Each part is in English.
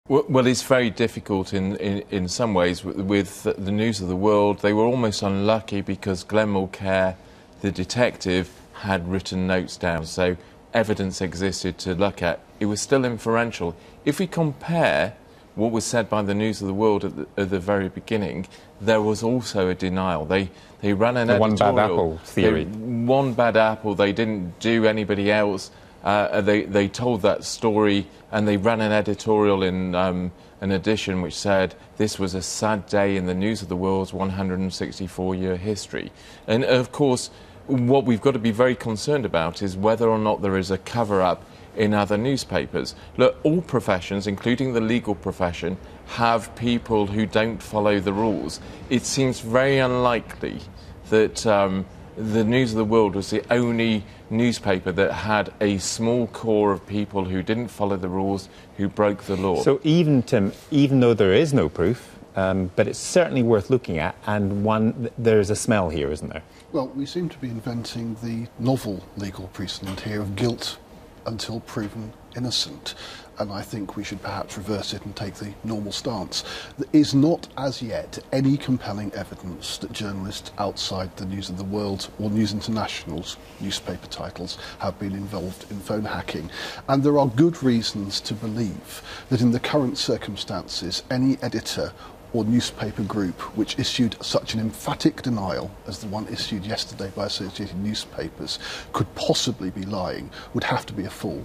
Well, it's very difficult in some ways. With the News of the World, they were almost unlucky because Glenn Mulcair, the detective, had written notes down, so evidence existed to look at. It was still inferential. If we compare what was said by the News of the World at the very beginning, there was also a denial. They ran an editorial. One bad apple theory. One bad apple. They didn't do anybody else. They told that story, and they ran an editorial in an edition which said this was a sad day in the News of the World's 164-year history. And of course, what we've got to be very concerned about is whether or not there is a cover-up in other newspapers. Look, all professions, including the legal profession, have people who don't follow the rules. It seems very unlikely that the News of the World was the only newspaper that had a small core of people who didn't follow the rules, who broke the law. So even, Tim, even though there is no proof, but it's certainly worth looking at, and there's a smell here, isn't there? Well, we seem to be inventing the novel legal precedent here of guilt until proven innocent, and I think we should perhaps reverse it and take the normal stance. There is not as yet any compelling evidence that journalists outside the News of the World or News International's newspaper titles have been involved in phone hacking, and there are good reasons to believe that in the current circumstances any editor or newspaper group which issued such an emphatic denial as the one issued yesterday by Associated Newspapers could possibly be lying would have to be a fool.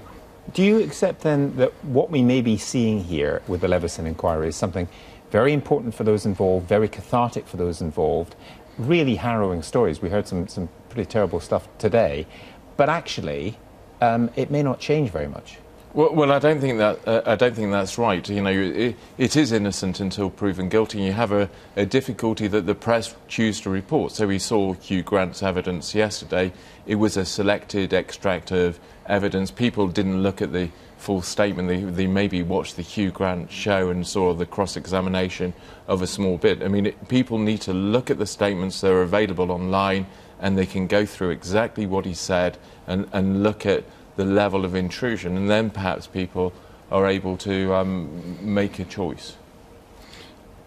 Do you accept then that what we may be seeing here with the Leveson inquiry is something very important for those involved, very cathartic for those involved, really harrowing stories? We heard some pretty terrible stuff today, but actually it may not change very much. Well, I don't think that's right. You know, it is innocent until proven guilty. And you have a difficulty that the press choose to report. So we saw Hugh Grant's evidence yesterday. It was a selected extract of evidence. People didn't look at the full statement. They maybe watched the Hugh Grant show and saw the cross-examination of a small bit. I mean, people need to look at the statements that are available online, and they can go through exactly what he said and look at the level of intrusion, and then perhaps people are able to make a choice.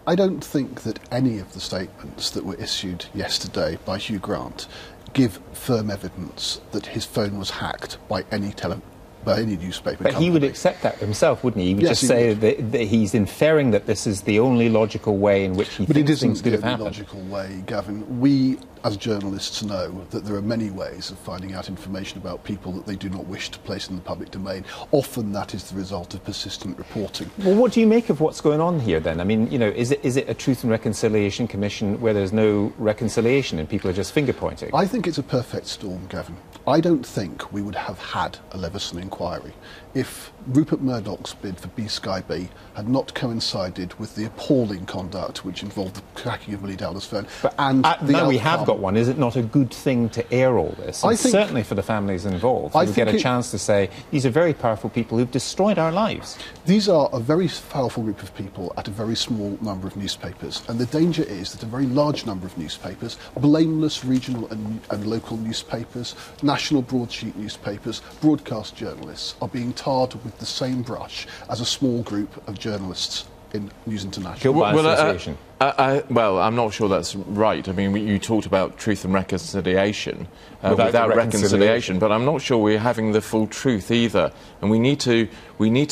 I don't think that any of the statements that were issued yesterday by Hugh Grant give firm evidence that his phone was hacked by any newspaper company. But he would accept that himself, wouldn't he? He would yes, just say that he's inferring that this is the only logical way in which he thinks things could have happened. But it isn't the only logical way, Gavin. We, as journalists, know that there are many ways of finding out information about people that they do not wish to place in the public domain. Often that is the result of persistent reporting. Well, what do you make of what's going on here then? I mean, you know, is it a Truth and Reconciliation Commission where there's no reconciliation and people are just finger-pointing? I think it's a perfect storm, Gavin. I don't think we would have had a Leveson inquiry if Rupert Murdoch's bid for B-Sky B had not coincided with the appalling conduct which involved the cracking of Millie Dowler's phone. Now we have got one. Is it not a good thing to air all this? And certainly for the families involved, who get a chance to say, these are very powerful people who've destroyed our lives. These are a very powerful group of people at a very small number of newspapers, and the danger is that a very large number of newspapers, blameless regional and local newspapers, national broadsheet newspapers, broadcast journalists, are being tarred with the same brush as a small group of journalists in News International. Well, I'm not sure that's right. I mean, you talked about truth and reconciliation without reconciliation, but I'm not sure we're having the full truth either. And we need to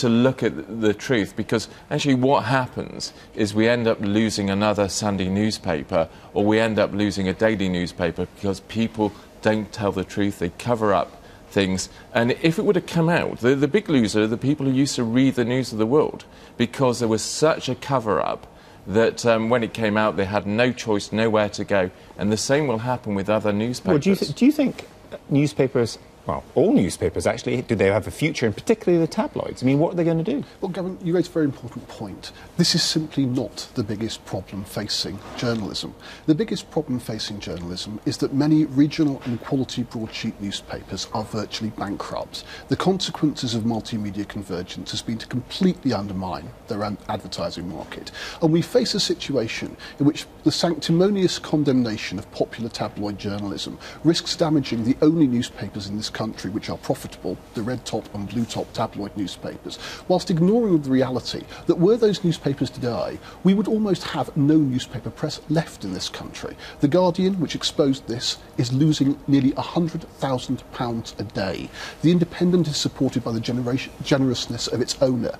look at the truth, because actually what happens is we end up losing another Sunday newspaper, or we end up losing a daily newspaper because people don't tell the truth. They cover up things, and if it would have come out, the big loser are the people who used to read the News of the World, because there was such a cover-up that when it came out they had no choice, nowhere to go, and the same will happen with other newspapers. Well, do you think newspapers, well, all newspapers actually, do they have a future, and particularly the tabloids? I mean, what are they going to do? Well, Gavin, you raise a very important point. This is simply not the biggest problem facing journalism. The biggest problem facing journalism is that many regional and quality broadsheet newspapers are virtually bankrupt. The consequences of multimedia convergence has been to completely undermine their advertising market. And we face a situation in which the sanctimonious condemnation of popular tabloid journalism risks damaging the only newspapers in this country which are profitable, the red top and blue top tabloid newspapers, whilst ignoring the reality that were those newspapers to die, we would almost have no newspaper press left in this country. The Guardian, which exposed this, is losing nearly £100,000 a day. The Independent is supported by the generousness of its owner.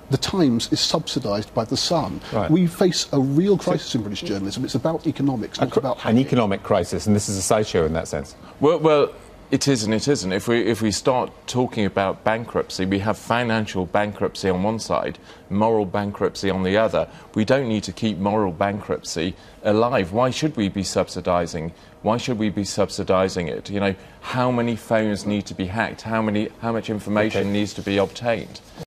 The Times is subsidised by the Sun. Right. We face a real crisis in British journalism. It's about economics, not about hacking. An economic crisis, and this is a sideshow in that sense. Well, it is and it isn't. If we start talking about bankruptcy, we have financial bankruptcy on one side, moral bankruptcy on the other. We don't need to keep moral bankruptcy alive. Why should we be subsidising? Why should we be subsidising it? You know, how many phones need to be hacked? How much information needs to be obtained?